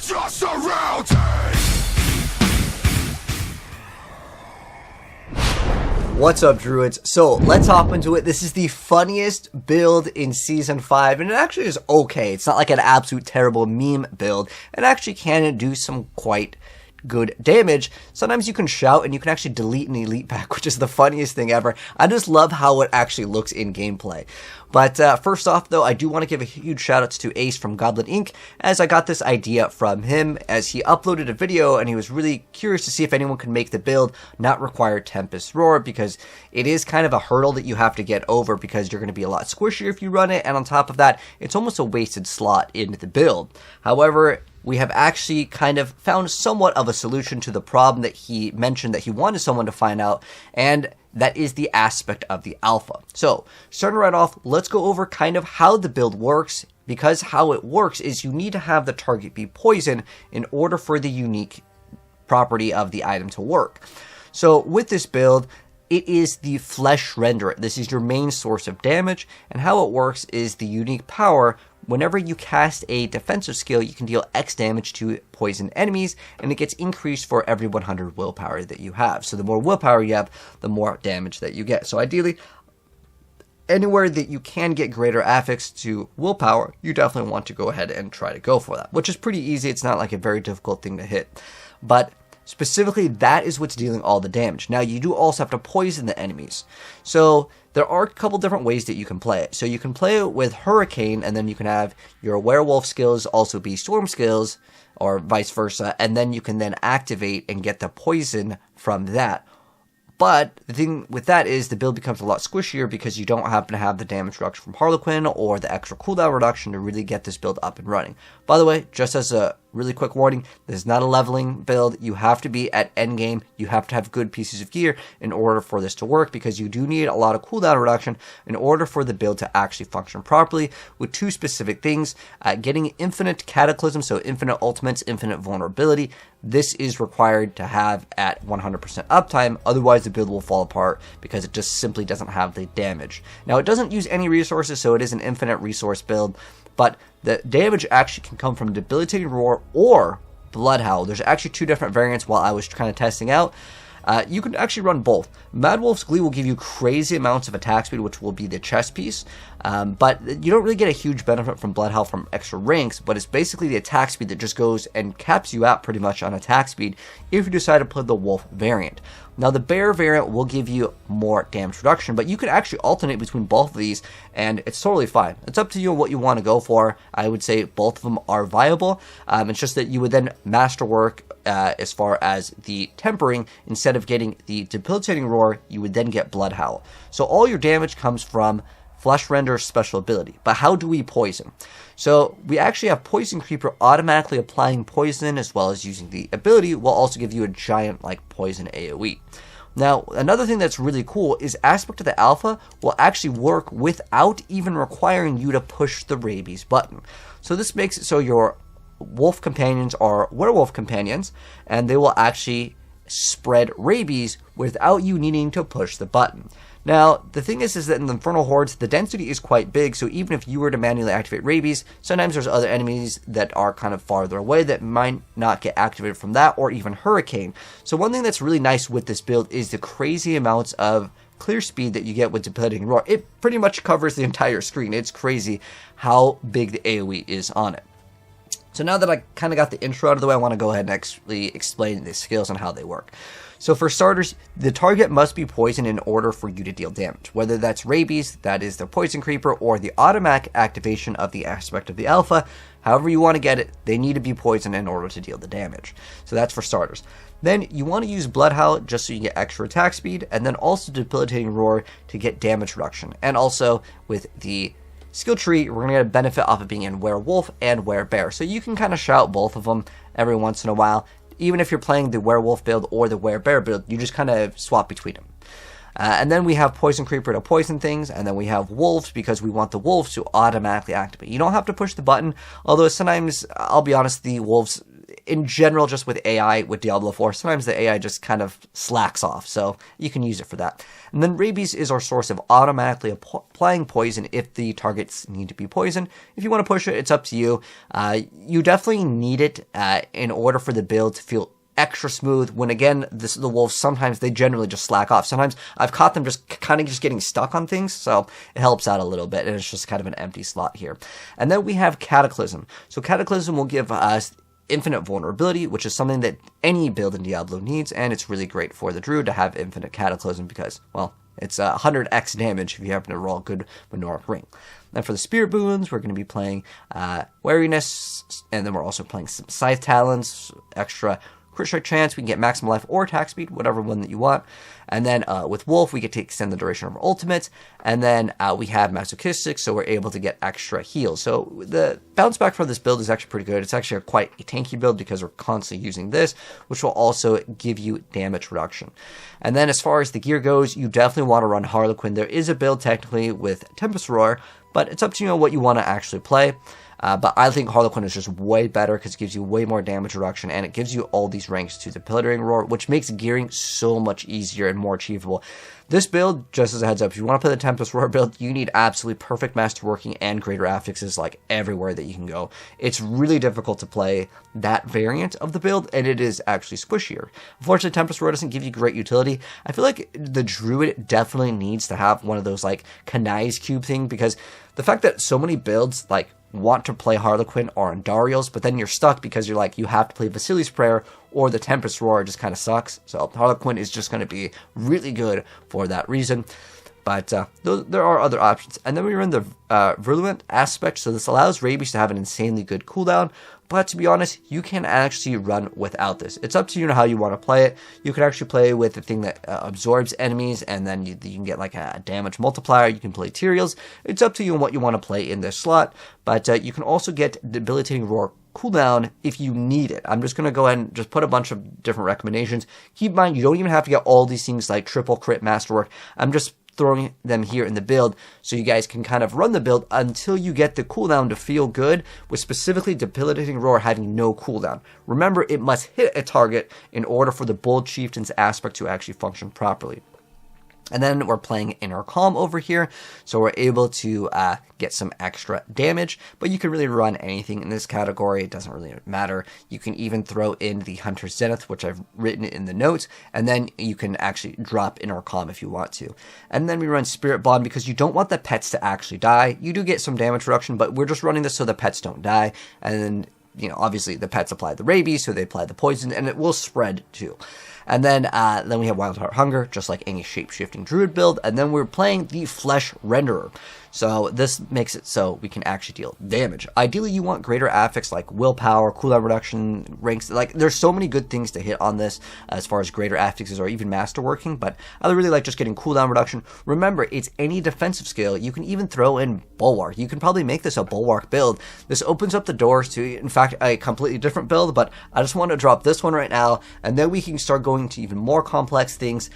just surrounded. What's up, Druids? So let's hop into it. This is the funniest build in Season 5, and it actually is okay. It's not like an absolute terrible meme build. It actually can do some quite good damage. Sometimes you can shout and you can actually delete an elite pack, which is the funniest thing ever. I just love how it actually looks in gameplay. But first off, though, I do want to give a huge shout out to Ace from Goblin Inc., as I got this idea from him as he uploaded a video and he was really curious to see if anyone could make the build not require Tempest Roar, because it is kind of a hurdle that you have to get over because you're going to be a lot squishier if you run it, and on top of that, it's almost a wasted slot in the build. However, we have actually kind of found somewhat of a solution to the problem that he mentioned that he wanted someone to find out, and that is the aspect of the alpha. So, starting right off, let's go over kind of how the build works, because how it works is you need to have the target be poisoned in order for the unique property of the item to work. So, with this build, it is the Flesh Renderer. This is your main source of damage, and how it works is the unique power. Whenever you cast a defensive skill, you can deal X damage to poison enemies, and it gets increased for every 100 willpower that you have. So the more willpower you have, the more damage that you get. So ideally, anywhere that you can get greater affix to willpower, you definitely want to go ahead and try to go for that, which is pretty easy. It's not like a very difficult thing to hit. But specifically, that is what's dealing all the damage. Now, you do also have to poison the enemies. So there are a couple different ways that you can play it. So you can play it with Hurricane, and then you can have your Werewolf skills also be Storm skills, or vice versa, and then you can then activate and get the poison from that. But the thing with that is the build becomes a lot squishier because you don't happen to have the damage reduction from Harlequin or the extra cooldown reduction to really get this build up and running. By the way, just as a really quick warning, this is not a leveling build. You have to be at endgame. You have to have good pieces of gear in order for this to work, because you do need a lot of cooldown reduction in order for the build to actually function properly, with two specific things. Getting infinite Cataclysm, so infinite ultimates, infinite vulnerability. This is required to have at 100% uptime, otherwise the build will fall apart because it just simply doesn't have the damage. Now, it doesn't use any resources, so it is an infinite resource build, but the damage actually can come from Debilitating Roar or Blood Howl. There's actually two different variants while I was kind of testing out. You can actually run both. Mad Wolf's Glee will give you crazy amounts of attack speed, which will be the chest piece, but you don't really get a huge benefit from Blood Howl from extra ranks, but it's basically the attack speed that just goes and caps you out pretty much on attack speed if you decide to play the Wolf variant. Now, the Bear variant will give you more damage reduction, but you can actually alternate between both of these, and it's totally fine. It's up to you what you want to go for. I would say both of them are viable. It's just that you would then masterwork as far as the tempering. Instead of getting the Debilitating Roar, you would then get Blood Howl. So all your damage comes from Flesh Renderer's special ability. But how do we poison? So we actually have Poison Creeper automatically applying poison, as well as using the ability will also give you a giant like poison AoE. Now, another thing that's really cool is Aspect of the Alpha will actually work without even requiring you to push the rabies button. So this makes it so your wolf companions are werewolf companions, and they will actually spread rabies without you needing to push the button. Now, the thing is that in the Infernal Hordes, the density is quite big, so even if you were to manually activate rabies, sometimes there's other enemies that are kind of farther away that might not get activated from that, or even Hurricane. So one thing that's really nice with this build is the crazy amounts of clear speed that you get with Debilitating Roar. It pretty much covers the entire screen. It's crazy how big the AoE is on it. So now that I kind of got the intro out of the way, I want to go ahead and actually explain the skills and how they work. So for starters, the target must be poisoned in order for you to deal damage. Whether that's rabies, that is the Poison Creeper, or the automatic activation of the Aspect of the Alpha, however you want to get it, they need to be poisoned in order to deal the damage. So that's for starters. Then you want to use Blood Howl just so you get extra attack speed, and then also Debilitating Roar to get damage reduction. And also with the skill tree, we're going to get a benefit off of being in Werewolf and Werebear. So you can kind of shout both of them every once in a while. Even if you're playing the Werewolf build or the Werebear build, you just kind of swap between them. And then we have Poison Creeper to poison things, and then we have Wolves because we want the Wolves to automatically activate. You don't have to push the button, although sometimes, I'll be honest, the Wolves in general, just with AI, with Diablo 4, sometimes the AI just kind of slacks off, so you can use it for that. And then Rabies is our source of automatically applying poison if the targets need to be poisoned. If you want to push it, it's up to you. You definitely need it in order for the build to feel extra smooth. When again, the wolves, sometimes they generally just slack off. Sometimes I've caught them just kind of just getting stuck on things, so it helps out a little bit, and it's just kind of an empty slot here. And then we have Cataclysm. So Cataclysm will give us infinite vulnerability, which is something that any build in Diablo needs, and it's really great for the Druid to have infinite Cataclysm because, well, it's 100x damage if you happen to roll a good Menorach Ring. Then for the Spirit Boons, we're going to be playing Wariness, and then we're also playing some Scythe Talons, extra crit strike chance. We can get maximum life or attack speed, whatever one that you want. And then with Wolf, we get to extend the duration of our ultimates. And then we have Masochistic, so we're able to get extra heals. So the bounce back for this build is actually pretty good. It's actually quite a tanky build because we're constantly using this, which will also give you damage reduction. And then as far as the gear goes, you definitely want to run Harlequin. There is a build technically with Tempest Roar, but it's up to you on what you want to actually play. But I think Harlequin is just way better because it gives you way more damage reduction, and it gives you all these ranks to Debilitating Roar, which makes gearing so much easier and more achievable. This build, just as a heads up, if you want to play the Tempest Roar build, you need absolutely perfect masterworking and greater affixes like everywhere that you can go. It's really difficult to play that variant of the build, and it is actually squishier. Unfortunately, Tempest Roar doesn't give you great utility. I feel like the Druid definitely needs to have one of those like Kanai's Cube thing, because the fact that so many builds like want to play Harlequin or Andariel's, but then you're stuck because you're like, you have to play Vasili's Prayer or the Tempest Roar just kind of sucks. So Harlequin is just going to be really good for that reason. But there are other options. And then we run the Virulent aspect. So this allows Rabies to have an insanely good cooldown. But to be honest, you can actually run without this. It's up to you how you want to play it. You can actually play with the thing that absorbs enemies, and then you can get like a damage multiplier. You can play Tyraels. It's up to you on what you want to play in this slot. But you can also get Debilitating Roar cooldown if you need it. I'm just going to go ahead and just put a bunch of different recommendations. Keep in mind, you don't even have to get all these things like triple crit masterwork. I'm just throwing them here in the build so you guys can kind of run the build until you get the cooldown to feel good, with specifically Debilitating Roar having no cooldown. Remember, it must hit a target in order for the Bold Chieftain's aspect to actually function properly. And then we're playing Inner Calm over here, so we're able to get some extra damage, but you can really run anything in this category. It doesn't really matter. You can even throw in the Hunter's Zenith, which I've written in the notes, and then you can actually drop Inner Calm if you want to. And then we run Spirit Bond because you don't want the pets to actually die. You do get some damage reduction, but we're just running this so the pets don't die. And then, you know, obviously the pets apply the rabies, so they apply the poison, and it will spread too. And then we have Wild Heart Hunger, just like any shape-shifting Druid build. And then we're playing the Flesh Renderer. So this makes it so we can actually deal damage. Ideally, you want greater affix like willpower, cooldown reduction, ranks. Like, there's so many good things to hit on this as far as greater affixes or even masterworking. But I really like just getting cooldown reduction. Remember, it's any defensive skill. You can even throw in Bulwark. You can probably make this a Bulwark build. This opens up the doors to, in fact, a completely different build. But I just want to drop this one right now, and then we can start going to even more complex things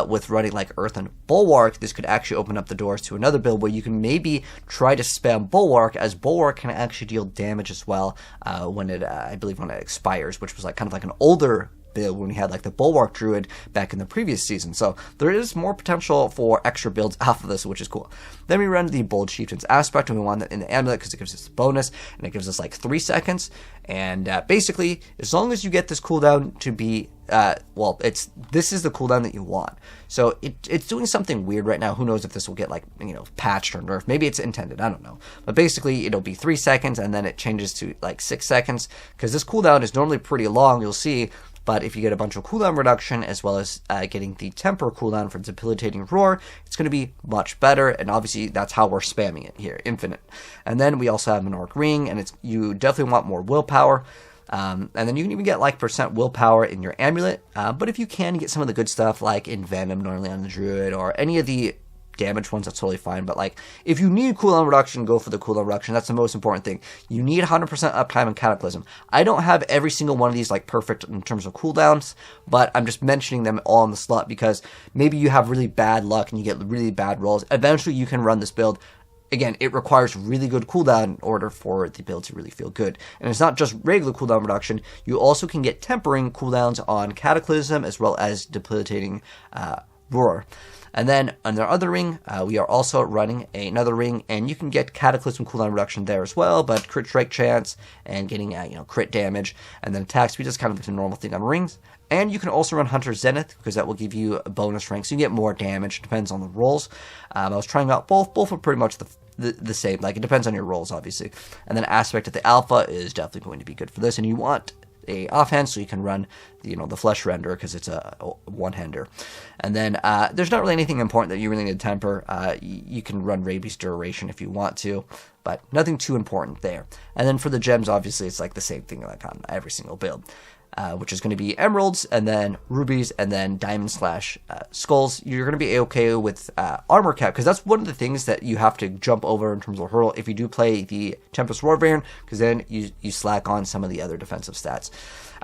with running like Earth and Bulwark. This could actually open up the doors to another build where you can maybe try to spam Bulwark, as Bulwark can actually deal damage as well when it, I believe, when it expires, which was like kind of like an older build when we had like the Bulwark Druid back in the previous season. So there is more potential for extra builds off of this, which is cool. Then we run the Bold Chieftain's aspect, and we want that in the amulet because it gives us a bonus, and it gives us like 3 seconds. And basically, as long as you get this cooldown to be this is the cooldown that you want. So it's doing something weird right now. Who knows if this will get like, you know, patched or nerfed. Maybe it's intended, I don't know. But basically it'll be 3 seconds, and then it changes to like 6 seconds, because this cooldown is normally pretty long, you'll see. But if you get a bunch of cooldown reduction, as well as getting the temper cooldown for Debilitating Roar, it's going to be much better. And obviously, that's how we're spamming it here, infinite. And then we also have Menorach Ring, and you definitely want more willpower. And then you can even get like % willpower in your amulet. But if you can get some of the good stuff, like in Venom, normally on the Druid, or any of the damage ones, that's totally fine. But like, if you need cooldown reduction, go for the cooldown reduction. That's the most important thing. You need 100% uptime and Cataclysm. I don't have every single one of these like perfect in terms of cooldowns, but I'm just mentioning them all in the slot because maybe you have really bad luck and you get really bad rolls. Eventually you can run this build again, it requires really good cooldown in order for the build to really feel good. And it's not just regular cooldown reduction. You also can get tempering cooldowns on Cataclysm as well as debilitating Roar. And then on the other ring, we are also running another ring, and you can get Cataclysm cooldown reduction there as well, but crit strike chance and getting crit damage, and then attack speed is kind of the normal thing on rings. And you can also run Hunter Zenith, because that will give you a bonus rank, so you get more damage. Depends on the rolls. I was trying out both. Both are pretty much the same. Like, it depends on your rolls, obviously. And then Aspect of the Alpha is definitely going to be good for this, and you want a offhand, so you can run the Flesh Render, because it's a one-hander. And then there's not really anything important that you really need to temper. You can run Rabies Duration if you want to, but nothing too important there. And then for the gems, obviously it's like the same thing like on every single build, which is going to be emeralds, and then rubies, and then diamond / skulls. You're going to be okay with armor cap, because that's one of the things that you have to jump over in terms of hurdle if you do play the Tempest Warbarian, because then you slack on some of the other defensive stats.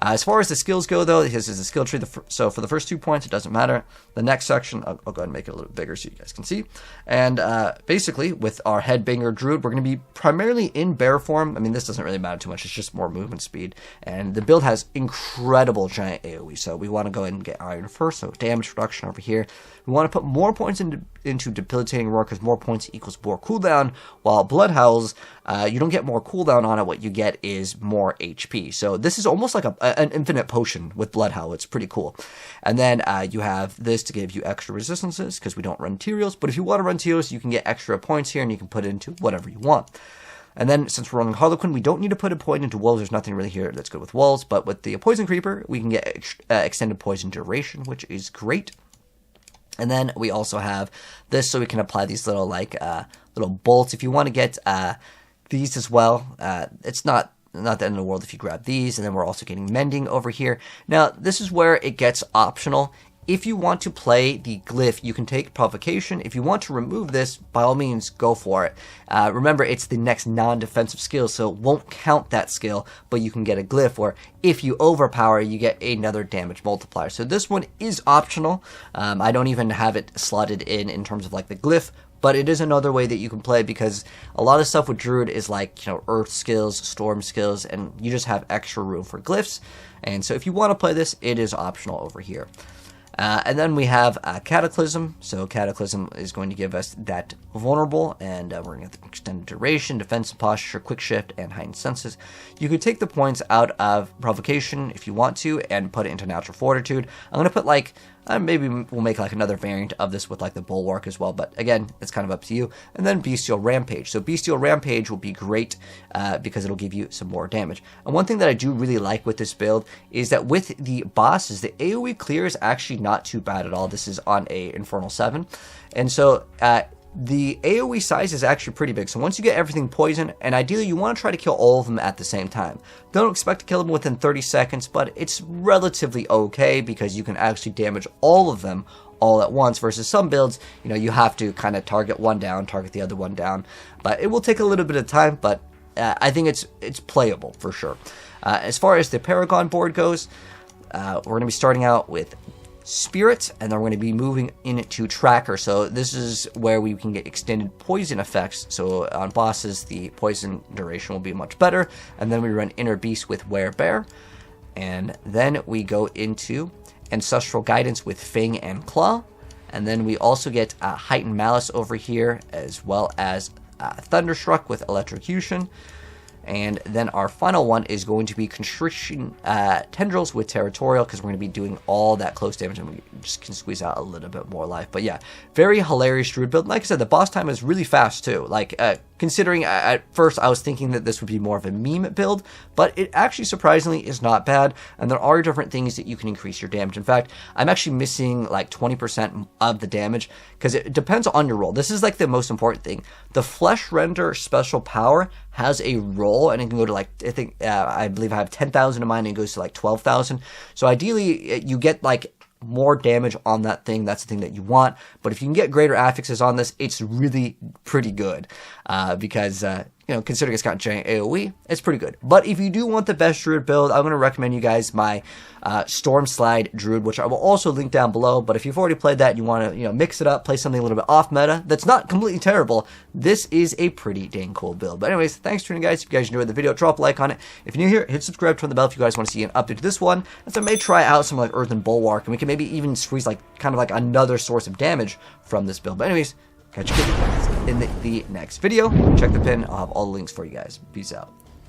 As far as the skills go, though, this is a skill tree. So for the first 2 points, it doesn't matter. The next section, I'll go ahead and make it a little bigger so you guys can see. And basically, with our Headbanger Druid, we're going to be primarily in bear form. I mean, this doesn't really matter too much. It's just more movement speed. And the build has incredible giant AoE. So we want to go ahead and get Iron first. So damage reduction over here. We want to put more points into Debilitating Roar, because more points equals more cooldown. While Blood Howls, you don't get more cooldown on it. What you get is more HP. So this is almost like an infinite potion with Blood Howl. It's pretty cool. And then you have this to give you extra resistances, because we don't run Tyraels. But if you want to run Tyraels, you can get extra points here, and you can put it into whatever you want. And then, since we're running Harlequin, we don't need to put a point into Wolves. There's nothing really here that's good with Wolves. But with the Poison Creeper, we can get extended Poison Duration, which is great. And then we also have this, so we can apply these little little bolts. If you want to get these as well, it's not the end of the world if you grab these. And then we're also getting Mending over here. Now, this is where it gets optional. If you want to play the glyph, you can take Provocation. If you want to remove this, by all means, go for it. Remember, it's the next non-defensive skill, so it won't count that skill, but you can get a glyph, or if you overpower, you get another damage multiplier. So this one is optional. I don't even have it slotted in terms of like the glyph, but it is another way that you can play, because a lot of stuff with Druid is like, Earth skills, Storm skills, and you just have extra room for glyphs. And so if you want to play this, it is optional over here. And then we have Cataclysm. So Cataclysm is going to give us that vulnerable, and we're going to get the extended duration, defensive posture, quick shift, and heightened senses. You could take the points out of Provocation if you want to, and put it into Natural Fortitude. I'm going to put maybe we'll make another variant of this with the Bulwark as well, but again, it's kind of up to you. And then Bestial Rampage. So Bestial Rampage will be great because it'll give you some more damage. And one thing that I do really like with this build is that with the bosses, the AoE clear is actually not too bad at all. This is on a Infernal 7. And so the AoE size is actually pretty big. So once you get everything poisoned, and ideally you want to try to kill all of them at the same time. Don't expect to kill them within 30 seconds, but it's relatively okay, because you can actually damage all of them all at once, versus some builds, you have to kind of target one down, target the other one down. But it will take a little bit of time, but I think it's playable for sure. As far as the Paragon board goes, we're going to be starting out with Spirit, and then we're going to be moving into Tracker. So this is where we can get extended poison effects. So on bosses, the poison duration will be much better. And then we run Inner Beast with Werebear. And then we go into Ancestral Guidance with Fang and Claw. And then we also get Heightened Malice over here, as well as Thunderstruck with Electrocution. And then our final one is going to be Constriction Tendrils with Territorial, because we're going to be doing all that close damage, and we just can squeeze out a little bit more life. But yeah, very hilarious Druid build. Like I said, the boss time is really fast too. Considering at first I was thinking that this would be more of a meme build, but it actually surprisingly is not bad, and there are different things that you can increase your damage. In fact, I'm actually missing 20% of the damage, because it depends on your roll. This is the most important thing. The Flesh Render special power has a roll, and it can go to I believe I have 10,000 in mine, and it goes to 12,000. So ideally you get more damage on that thing. That's the thing that you want. But if you can get greater affixes on this, it's really pretty good, because you know, considering it's got giant AoE, it's pretty good. But if you do want the best Druid build, I'm going to recommend you guys my Storm Slide Druid, which I will also link down below. But if you've already played that and you want to, you know, mix it up, play something a little bit off meta that's not completely terrible, this is a pretty dang cool build. But anyways, thanks for tuning in, guys. If you guys enjoyed the video, drop a like on it. If you're new here, hit subscribe, turn the bell if you guys want to see an update to this one. And so I may try out some like Earthen Bulwark, and we can maybe even squeeze like kind of like another source of damage from this build. But anyways, catch you guys in the next video. Check the pin. I'll have all the links for you guys. Peace out.